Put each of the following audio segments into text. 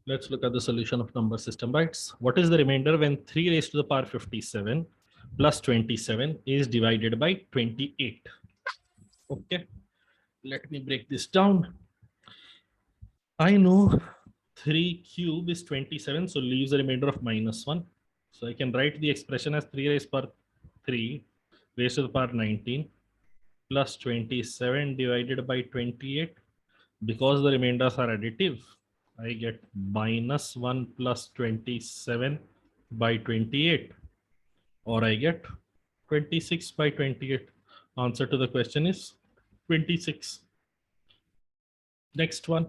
Let's look at the solution of number system, right? What is the remainder when 3 raised to the power 57 plus 27 is divided by 28? Okay, let me break this down. I know 3 cube is 27, so leaves a remainder of -1. So I can write the expression as 3 raised to the power 3 raised to the power 19 plus 27 divided by 28. Because the remainders are additive, I get -1 plus 27 by 28, or I get 26 by 28. Answer to the question is 26. Next one.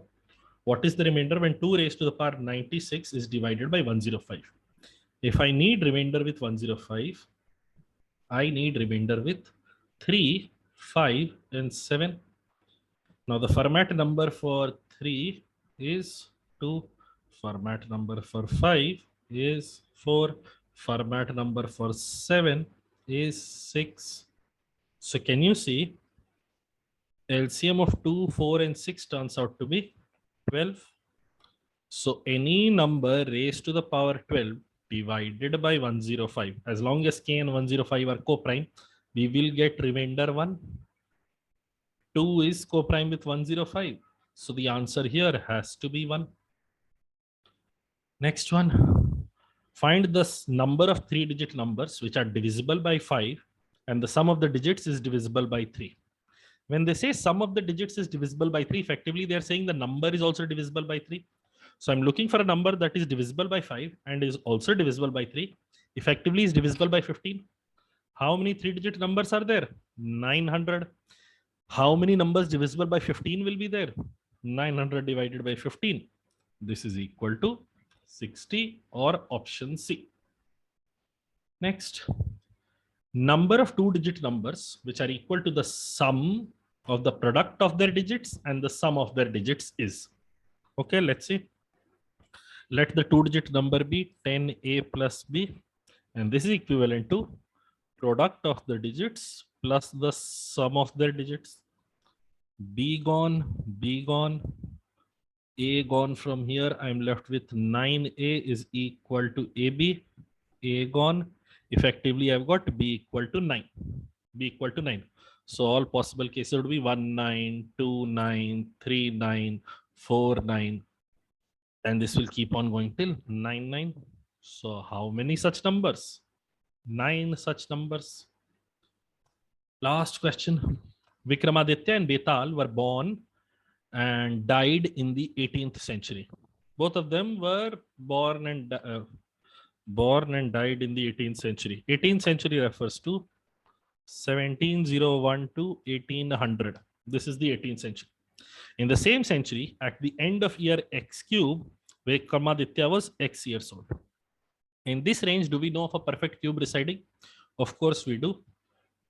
What is the remainder when 2 raised to the power 96 is divided by 105? If I need remainder with 105, I need remainder with 3, 5, and 7. Now the format number for 3 is 2. Format number for 5 is 4. Format number for 7 is 6. So can you see LCM of 2, 4, and 6 turns out to be 12. So any number raised to the power 12 divided by 105, as long as k and 105 are co-prime, we will get remainder 1. 2 is co-prime with 105. So the answer here has to be 1. Next one. Find the number of 3-digit numbers which are divisible by 5 and the sum of the digits is divisible by 3. When they say sum of the digits is divisible by 3, effectively they are saying the number is also divisible by 3. So I'm looking for a number that is divisible by 5 and is also divisible by 3. Effectively is divisible by 15. How many 3-digit numbers are there? 900. How many numbers divisible by 15 will be there? 900 divided by 15. This is equal to 60, or option C. Next, number of 2-digit numbers which are equal to the sum of the product of their digits and the sum of their digits is. Okay, let's see. Let the 2-digit number be 10a plus b, and this is equivalent to product of the digits plus the sum of their digits. B gone, B gone, A gone from here. I'm left with 9a is equal to AB. A gone. Effectively, I've got B equal to 9. B equal to 9. So all possible cases would be 1, 9, 2, 9, 3, 9, 4, 9. And this will keep on going till 9, 9. So how many such numbers? 9 such numbers. Last question. Vikramaditya and Betal were born and died in the 18th century. Both of them were born and died in the 18th century. 18th century refers to 1701 to 1800. This is the 18th century. In the same century, at the end of year X cube, Vikramaditya was X years old. In this range, do we know of a perfect cube residing? Of course we do.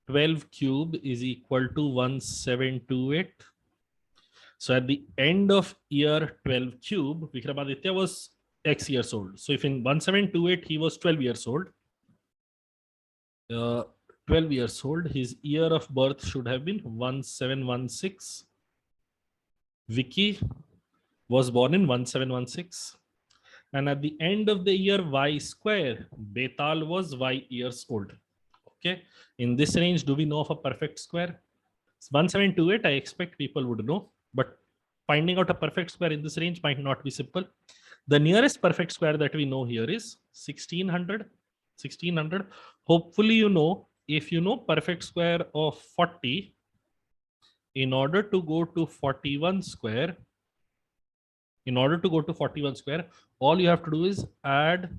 12 cube is equal to 1728. So at the end of year 12 cube, Vikramaditya was X years old. So if in 1728 he was 12 years old, 12 years old, his year of birth should have been 1716. Vicky was born in 1716. And at the end of the year Y square, Betal was Y years old. Okay. In this range, do we know of a perfect square? 1728, I expect people would know, but finding out a perfect square in this range might not be simple. The nearest perfect square that we know here is 1600. 1600. Hopefully, you know, if you know perfect square of 40, in order to go to 41 square, all you have to do is add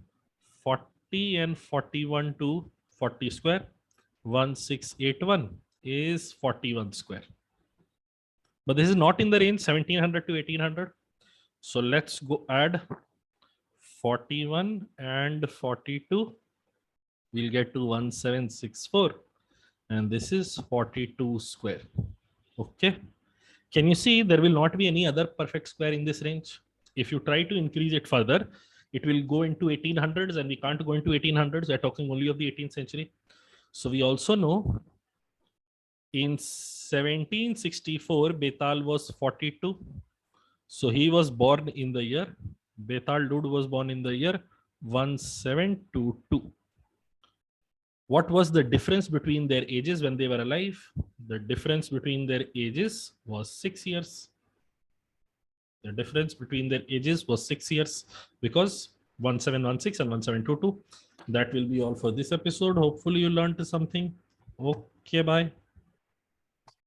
40 and 41 to 40 square. 1681 is 41 square. But this is not in the range 1700 to 1800. So let's go add 41 and 42. We'll get to 1764. And this is 42 square. Okay. Can you see there will not be any other perfect square in this range? If you try to increase it further, it will go into 1800s, and we can't go into 1800s. We're talking only of the 18th century. So we also know in 1764, Betal was 42. So he was born in the year Betal dude was born in the year 1722. What was the difference between their ages when they were alive? The difference between their ages was 6 years. The difference between their ages was 6 years because 1716 and 1722. That will be all for this episode. Hopefully you learned something. Okay, bye.